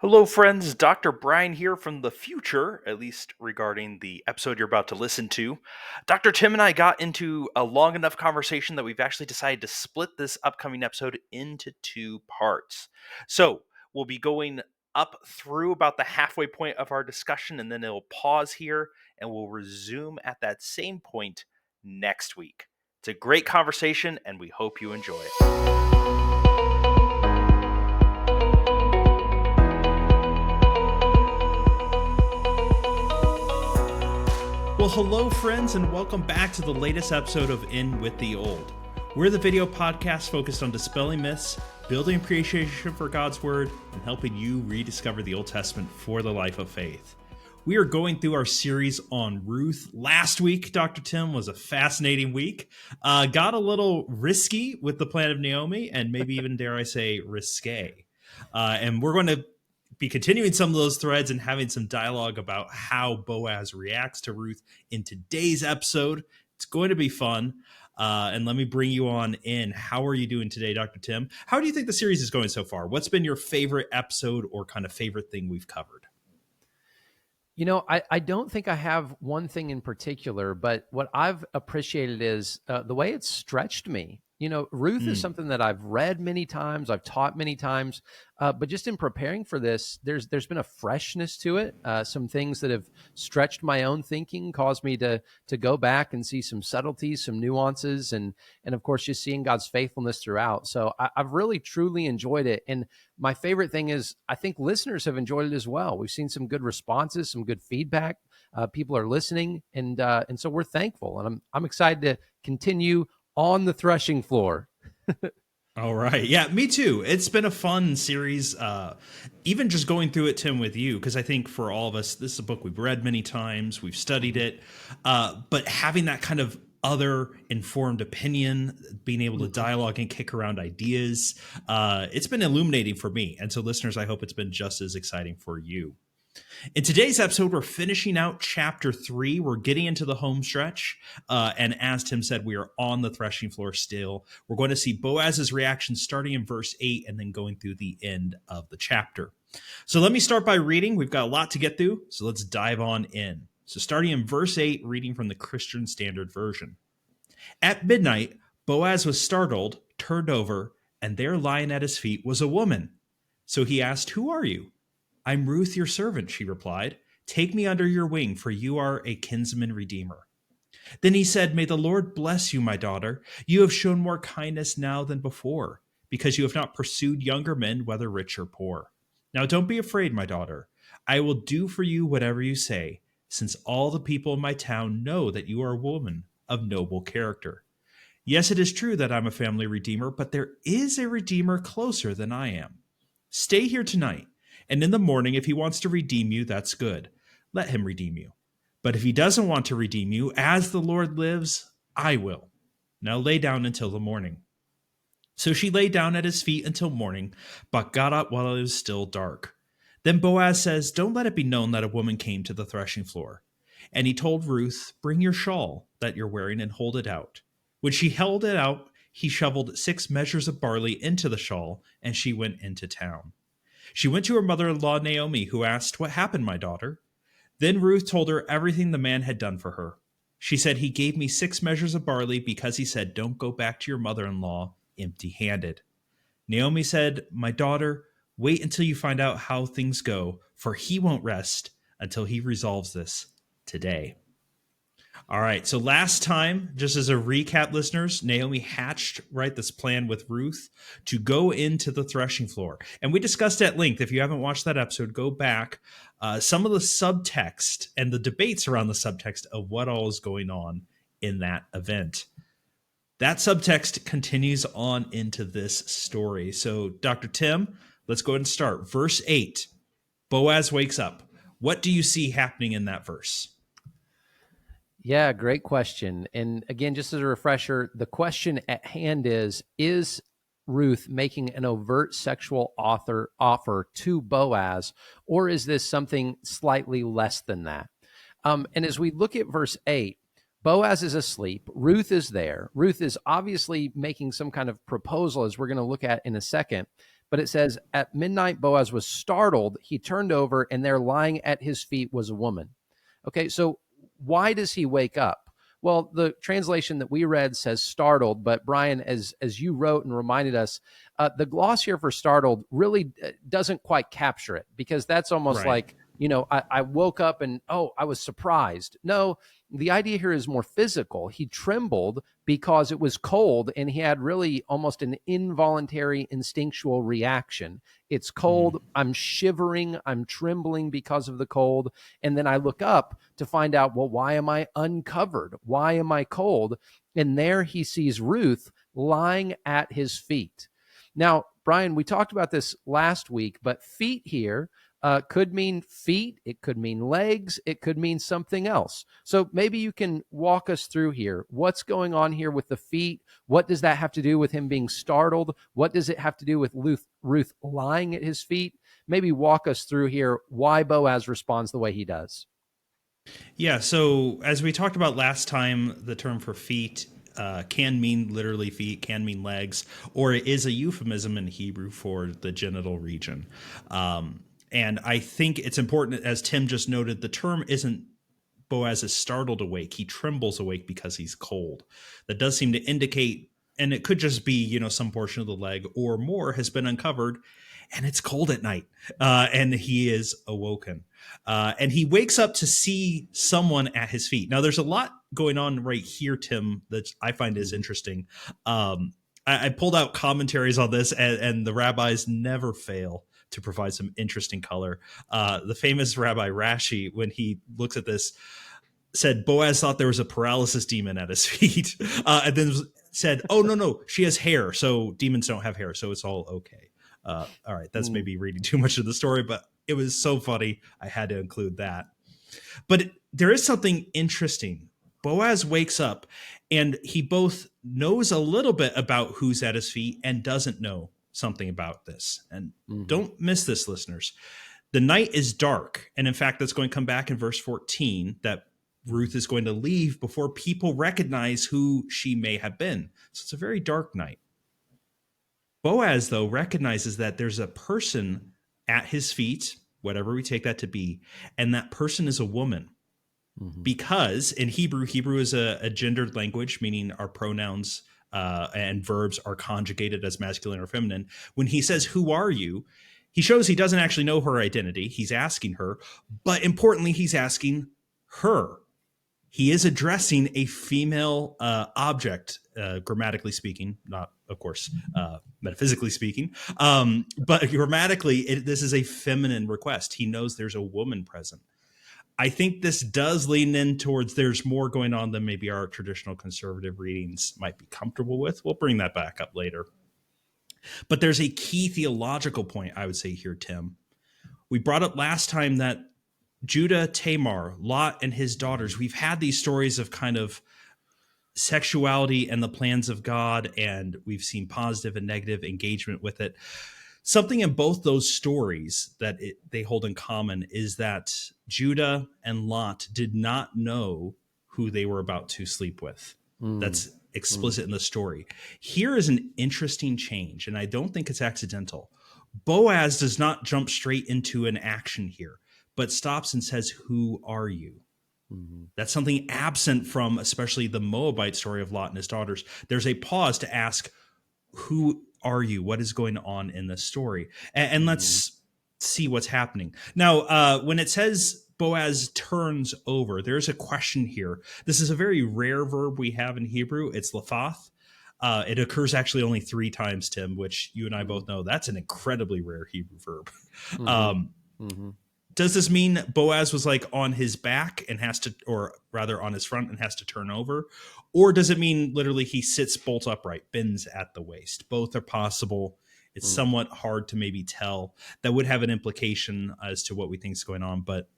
Hello, friends. Dr. Brian here from the future, at least regarding the episode you're about to listen to. Dr. Tim and I got into a long enough conversation that we've actually decided to split this upcoming episode into two parts. So we'll be going up through about the halfway point of our discussion, and then it'll pause here, and we'll resume at that same point next week. It's a great conversation, and we hope you enjoy it. Well, hello, friends, and welcome back to the latest episode of In With the Old. We're the video podcast focused on dispelling myths, building appreciation for God's Word, and helping you rediscover the Old Testament for the life of faith. We are going through our series on Ruth. Last week, Dr. Tim, was a fascinating week. Got a little risky with the plan of Naomi, and maybe even, dare I say, risque. And we're going to be continuing some of those threads and having some dialogue about how Boaz reacts to Ruth in today's episode. It's going to be fun. And let me bring you on in. How are you doing today, Dr. Tim? How do you think the series is going so far? What's been your favorite episode or kind of favorite thing we've covered? You know, I don't think I have one thing in particular, but what I've appreciated is the way it's stretched me. You know, Ruth is something that I've read many times, I've taught many times, but just in preparing for this, there's been a freshness to it. Some things that have stretched my own thinking, caused me to go back and see some subtleties, some nuances, and of course, just seeing God's faithfulness throughout. So I've really truly enjoyed it. And my favorite thing is I think listeners have enjoyed it as well. We've seen some good responses, some good feedback. People are listening, and so we're thankful, and I'm excited to continue on the threshing floor. All right. Yeah, me too. It's been a fun series, even just going through it, Tim, with you, because I think for all of us, this is a book we've read many times, we've studied it, but having that kind of other informed opinion, being able to dialogue and kick around ideas, it's been illuminating for me. And so listeners, I hope it's been just as exciting for you. In today's episode, we're finishing out chapter 3. We're getting into the home stretch. And as Tim said, we are on the threshing floor still. We're going to see Boaz's reaction starting in verse 8 and then going through the end of the chapter. So let me start by reading. We've got a lot to get through, so let's dive on in. So starting in verse 8, reading from the Christian Standard Version. At midnight, Boaz was startled, turned over, and there lying at his feet was a woman. So he asked, "Who are you?" "I'm Ruth, your servant," she replied. "Take me under your wing, for you are a kinsman redeemer." Then he said, "May the Lord bless you, my daughter. You have shown more kindness now than before, because you have not pursued younger men, whether rich or poor. Now don't be afraid, my daughter. I will do for you whatever you say, since all the people in my town know that you are a woman of noble character. Yes, it is true that I'm a family redeemer, but there is a redeemer closer than I am. Stay here tonight. And in the morning, if he wants to redeem you, that's good. Let him redeem you. But if he doesn't want to redeem you, as the Lord lives, I will. Now lay down until the morning." So she lay down at his feet until morning, but got up while it was still dark. Then Boaz says, "Don't let it be known that a woman came to the threshing floor." And he told Ruth, "Bring your shawl that you're wearing and hold it out." When she held it out, he shoveled 6 measures of barley into the shawl, and she went into town. She went to her mother-in-law Naomi, who asked, "What happened, my daughter?" Then Ruth told her everything the man had done for her. She said, "He gave me 6 measures of barley because he said, 'Don't go back to your mother-in-law empty-handed.'" Naomi said, "My daughter, wait until you find out how things go, for he won't rest until he resolves this today." All right, so last time, just as a recap, listeners, Naomi hatched this plan with Ruth to go into the threshing floor. And we discussed at length, if you haven't watched that episode, go back, some of the subtext and the debates around the subtext of what all is going on in that event. That subtext continues on into this story. So, Dr. Tim, let's go ahead and start. Verse 8, Boaz wakes up. What do you see happening in that verse? Yeah, great question. And again, just as a refresher, the question at hand is Ruth making an overt sexual offer to Boaz, or is this something slightly less than that? And as we look at verse 8, Boaz is asleep. Ruth is there. Ruth is obviously making some kind of proposal, as we're going to look at in a second. But it says, at midnight, Boaz was startled. He turned over, and there lying at his feet was a woman. Okay, so why does he wake up? Well, the translation that we read says startled, but Brian, as you wrote and reminded us, the gloss here for startled really doesn't quite capture it, because that's almost Right. like, I woke up and, oh, I was surprised. No, the idea here is more physical. He trembled because it was cold, and he had really almost an involuntary instinctual reaction. It's cold. I'm shivering. I'm trembling because of the cold. And then I look up to find out, well, why am I uncovered? Why am I cold? And there he sees Ruth lying at his feet. Now, Brian, we talked about this last week, but feet here could mean feet, it could mean legs, it could mean something else. So maybe you can walk us through here. What's going on here with the feet? What does that have to do with him being startled? What does it have to do with Ruth lying at his feet? Maybe walk us through here why Boaz responds the way he does. Yeah, so as we talked about last time, the term for feet can mean literally feet, can mean legs, or it is a euphemism in Hebrew for the genital region. And I think it's important, as Tim just noted, the term isn't Boaz is startled awake. He trembles awake because he's cold. That does seem to indicate, and it could just be, some portion of the leg or more has been uncovered, and it's cold at night, and he is awoken. And he wakes up to see someone at his feet. Now, there's a lot going on right here, Tim, that I find is interesting. I pulled out commentaries on this, and the rabbis never fail to provide some interesting color. The famous Rabbi Rashi, when he looks at this, said Boaz thought there was a paralysis demon at his feet, and then said, "Oh no, she has hair, so demons don't have hair, so it's all okay." All right, that's maybe reading too much of the story, but it was so funny I had to include that. But there is something interesting. Boaz wakes up, and he both knows a little bit about who's at his feet and doesn't know something about this. And don't miss this, listeners. The night is dark, and in fact, that's going to come back in verse 14, that Ruth is going to leave before people recognize who she may have been. So it's a very dark night. Boaz, though, recognizes that there's a person at his feet, whatever we take that to be, and that person is a woman. Because in Hebrew is a gendered language, meaning our pronouns and verbs are conjugated as masculine or feminine. When he says, "Who are you?" he shows he doesn't actually know her identity. He's asking her, but importantly, he's asking her. He is addressing a female object, grammatically speaking, not, of course, metaphysically speaking. But grammatically, this is a feminine request. He knows there's a woman present. I think this does lean in towards there's more going on than maybe our traditional conservative readings might be comfortable with. We'll bring that back up later. But there's a key theological point, I would say here, Tim. We brought up last time that Judah, Tamar, Lot, and his daughters, we've had these stories of kind of sexuality and the plans of God, and we've seen positive and negative engagement with it. Something in both those stories that they hold in common is that Judah and Lot did not know who they were about to sleep with. That's explicit in the story. Here is an interesting change, and I don't think it's accidental. Boaz does not jump straight into an action here, but stops and says, "Who are you?" That's something absent from especially the Moabite story of Lot and his daughters. There's a pause to ask, "Who are you? What is going on in this story?" And let's see what's happening. Now, when it says Boaz turns over, there's a question here. This is a very rare verb we have in Hebrew. It's lafath. It occurs actually only 3 times, Tim, which you and I both know that's an incredibly rare Hebrew verb. Does this mean Boaz was like on his back and has to, or rather on his front and has to turn over? Or does it mean literally he sits bolt upright, bends at the waist? Both are possible. It's somewhat hard to maybe tell. That would have an implication as to what we think is going on, but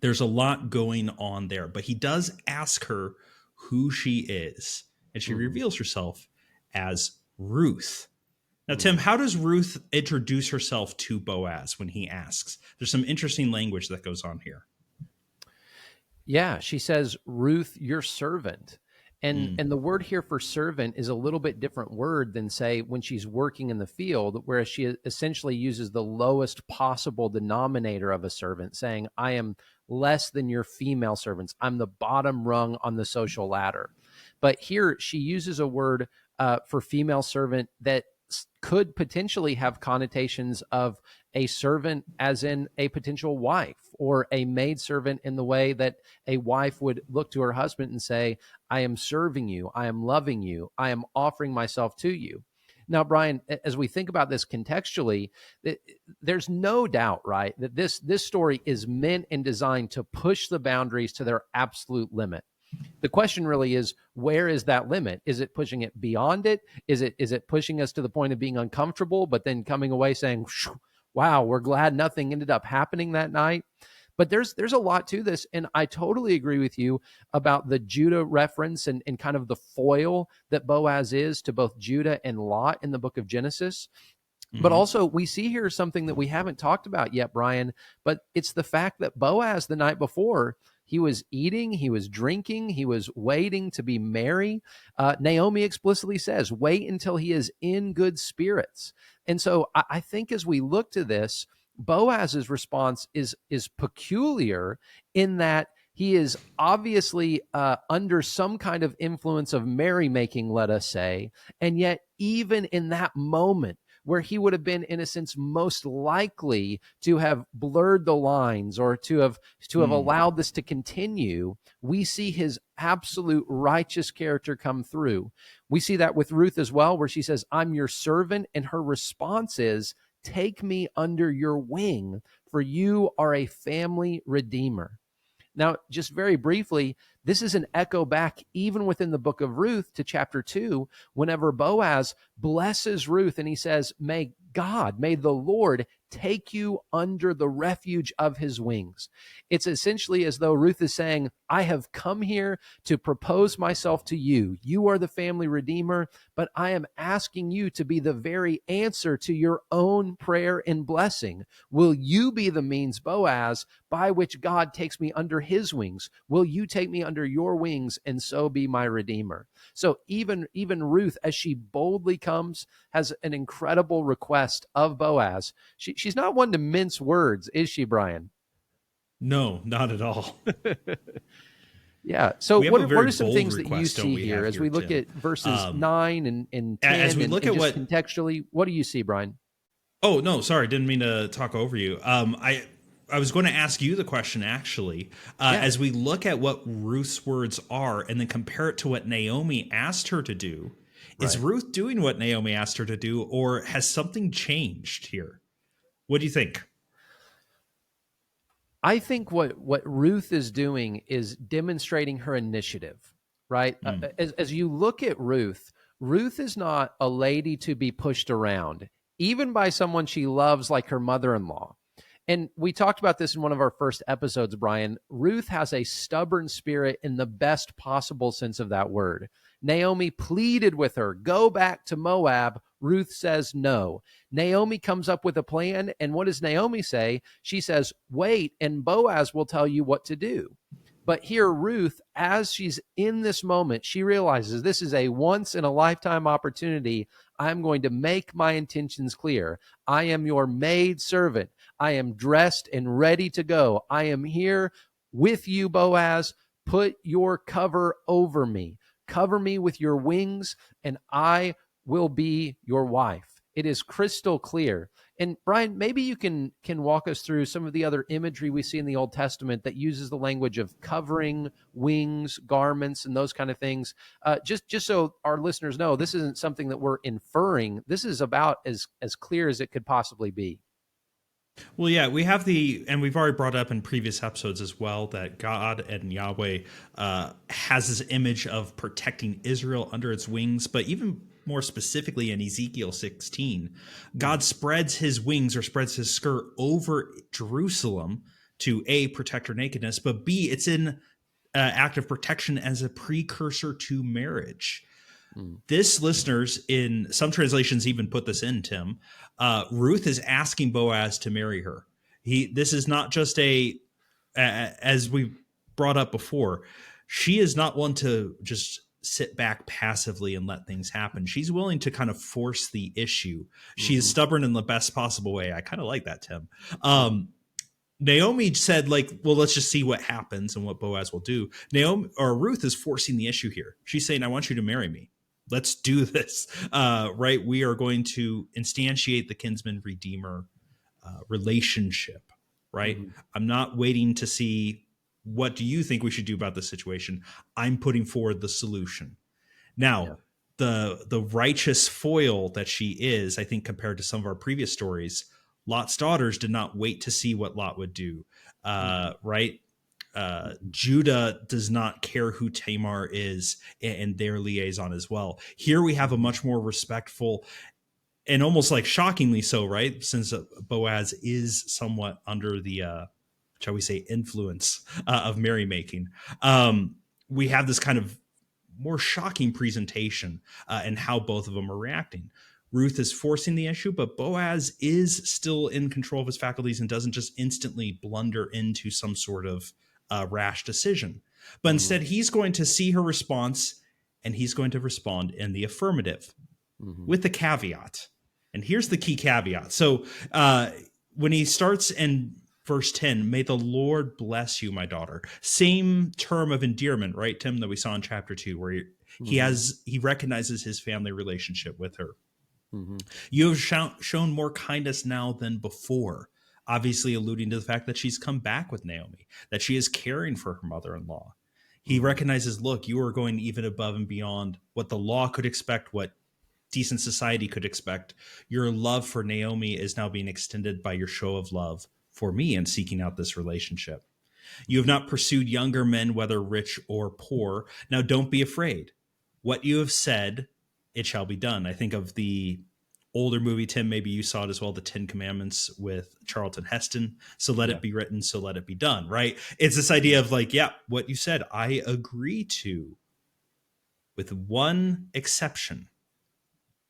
there's a lot going on there. But he does ask her who she is, and she reveals herself as Ruth. Now, Tim, how does Ruth introduce herself to Boaz when he asks? There's some interesting language that goes on here. Yeah, she says, "Ruth, your servant." And the word here for servant is a little bit different word than, say, when she's working in the field, whereas she essentially uses the lowest possible denominator of a servant, saying, I am less than your female servants. I'm the bottom rung on the social ladder. But here she uses a word for female servant that could potentially have connotations of a servant as in a potential wife, or a maidservant in the way that a wife would look to her husband and say, I am serving you, I am loving you, I am offering myself to you. Now, Brian, as we think about this contextually, there's no doubt, right, that this story is meant and designed to push the boundaries to their absolute limit. The question really is, where is that limit? Is it pushing it beyond it? Is it pushing us to the point of being uncomfortable, but then coming away saying, wow, we're glad nothing ended up happening that night? But there's a lot to this, and I totally agree with you about the Judah reference and kind of the foil that Boaz is to both Judah and Lot in the book of Genesis. But also, we see here something that we haven't talked about yet, Brian, but it's the fact that Boaz, the night before, he was eating, he was drinking, he was waiting to be merry. Naomi explicitly says, wait until he is in good spirits. And so I think as we look to this, Boaz's response is peculiar in that he is obviously under some kind of influence of merrymaking, let us say, and yet even in that moment, where he would have been, in a sense, most likely to have blurred the lines or to have allowed this to continue, we see his absolute righteous character come through. We see that with Ruth as well, where she says, I'm your servant, and her response is, take me under your wing, for you are a family redeemer. Now, just very briefly, this is an echo back even within the book of Ruth to chapter 2, whenever Boaz blesses Ruth and he says, may the Lord take you under the refuge of his wings. It's essentially as though Ruth is saying, I have come here to propose myself to you. You are the family redeemer, but I am asking you to be the very answer to your own prayer and blessing. Will you be the means, Boaz, by which God takes me under his wings? Will you take me under your wings and so be my redeemer? So even Ruth, as she boldly comes, has an incredible request of Boaz. She's not one to mince words, is she, Brian? No, not at all. Yeah. So what are some things that you see here as we look Tim? at verses 9 and 10? As we look at what contextually, what do you see, Brian? Oh, no, sorry. Didn't mean to talk over you. I was going to ask you the question, actually. As we look at what Ruth's words are and then compare it to what Naomi asked her to do, is Ruth doing what Naomi asked her to do, or has something changed here? What do you think? I think what Ruth is doing is demonstrating her initiative, right? As you look at Ruth, Ruth is not a lady to be pushed around, even by someone she loves like her mother-in-law. And we talked about this in one of our first episodes, Brian. Ruth has a stubborn spirit in the best possible sense of that word. Naomi pleaded with her, go back to Moab. Ruth says no. Naomi comes up with a plan. And what does Naomi say? She says, wait, and Boaz will tell you what to do. But here, Ruth, as she's in this moment, she realizes this is a once-in-a-lifetime opportunity. I'm going to make my intentions clear. I am your maid servant. I am dressed and ready to go. I am here with you, Boaz. Put your cover over me. Cover me with your wings, and I will be your wife. It is crystal clear. And Brian, maybe you can walk us through some of the other imagery we see in the Old Testament that uses the language of covering, wings, garments, and those kind of things. Just so our listeners know, this isn't something that we're inferring. This is about as clear as it could possibly be. Well, yeah, we have and we've already brought up in previous episodes as well, that God and Yahweh has this image of protecting Israel under its wings, but even more specifically in Ezekiel 16, God spreads his wings or spreads his skirt over Jerusalem to A, protect her nakedness, but B, it's in act of protection as a precursor to marriage. This, listeners, in some translations even put this in, Tim, Ruth is asking Boaz to marry her. This is not just as we brought up before, she is not one to just sit back passively and let things happen. She's willing to kind of force the issue. She is stubborn in the best possible way. I kind of like that, Tim. Naomi said, like, well, let's just see what happens and what Boaz will do. Naomi or Ruth is forcing the issue here. She's saying, I want you to marry me. Let's do this. Right. We are going to instantiate the kinsman redeemer relationship. Right. I'm not waiting to see what do you think we should do about this situation. I'm putting forward the solution. Now, the righteous foil that she is, I think, compared to some of our previous stories, Lot's daughters did not wait to see what Lot would do. Right. Judah does not care who Tamar is and their liaison as well. Here we have a much more respectful and almost like shockingly so, right? Since Boaz is somewhat under the, shall we say, influence of merrymaking. We have this kind of more shocking presentation and how both of them are reacting. Ruth is forcing the issue, but Boaz is still in control of his faculties and doesn't just instantly blunder into some sort of rash decision. But instead, he's going to see her response and he's going to respond in the affirmative with the caveat. And here's the key caveat. So when he starts in verse 10, may the Lord bless you, my daughter. Same term of endearment, right, Tim, that we saw in chapter 2, where he recognizes his family relationship with her. You have shown more kindness now than before, obviously alluding to the fact that she's come back with Naomi, that she is caring for her mother-in-law. He recognizes, look, you are going even above and beyond what the law could expect, what decent society could expect. Your love for Naomi is now being extended by your show of love for me and seeking out this relationship. You have not pursued younger men, whether rich or poor. Now don't be afraid. What you have said, it shall be done. I think of the older movie, Tim, maybe you saw it as well, the 10 Commandments with Charlton Heston. So let it be written, so let it be done, right? It's this idea of like, yeah, what you said, I agree to, with one exception.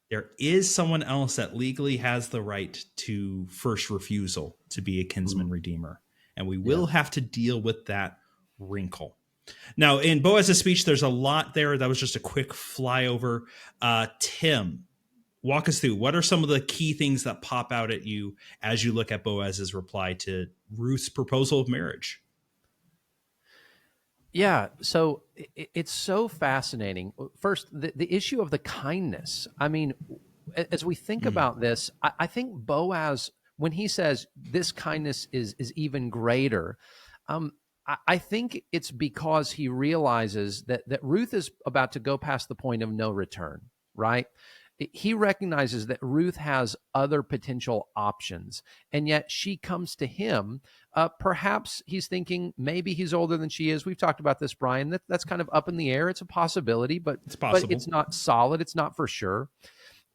There is someone else that legally has the right to first refusal to be a kinsman redeemer. And we will have to deal with that wrinkle. Now, in Boaz's speech, there's a lot there. That was just a quick flyover. Tim, walk us through. What are some of the key things that pop out at you as you look at Boaz's reply to Ruth's proposal of marriage? Yeah, so it's so fascinating. First, the issue of the kindness. I mean, as we think about this, I think Boaz, when he says this kindness is even greater, I think it's because he realizes that Ruth is about to go past the point of no return, right? He recognizes that Ruth has other potential options, and yet she comes to him. Perhaps he's thinking maybe he's older than she is. We've talked about this, Brian. That's kind of up in the air. It's a possibility, but it's not solid. It's not for sure.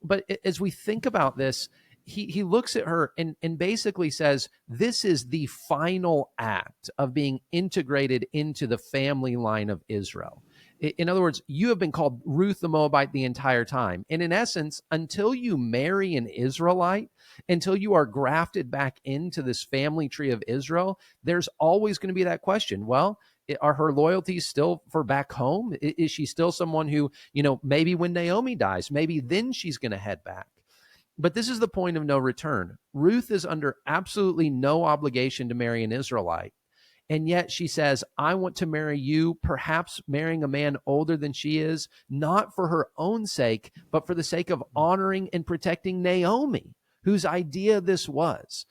But as we think about this, he looks at her and basically says, this is the final act of being integrated into the family line of Israel. In other words, you have been called Ruth the Moabite the entire time. And in essence, until you marry an Israelite, until you are grafted back into this family tree of Israel, there's always going to be that question. Well, are her loyalties still for back home? Is she still someone who, maybe when Naomi dies, maybe then she's going to head back? But this is the point of no return. Ruth is under absolutely no obligation to marry an Israelite. And yet she says, I want to marry you, perhaps marrying a man older than she is, not for her own sake, but for the sake of honoring and protecting Naomi, whose idea this was.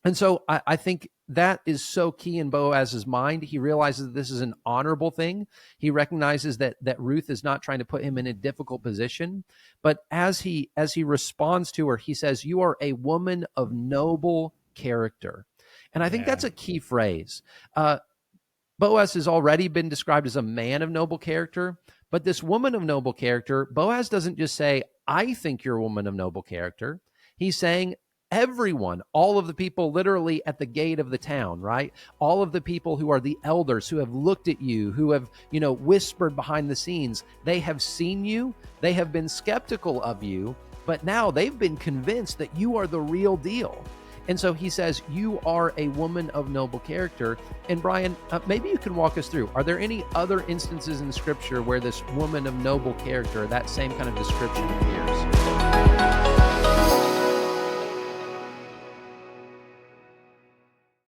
And so I think that is so key in Boaz's mind. He realizes that this is an honorable thing. He recognizes that Ruth is not trying to put him in a difficult position. But as he responds to her, he says, you are a woman of noble character. And I think that's a key phrase. Boaz has already been described as a man of noble character, but this woman of noble character, Boaz doesn't just say, I think you're a woman of noble character. He's saying everyone, all of the people literally at the gate of the town, right? All of the people who are the elders who have looked at you, who have, whispered behind the scenes, they have seen you, they have been skeptical of you, but now they've been convinced that you are the real deal. And so he says, you are a woman of noble character. And Brian, maybe you can walk us through, are there any other instances in Scripture where this woman of noble character, that same kind of description appears?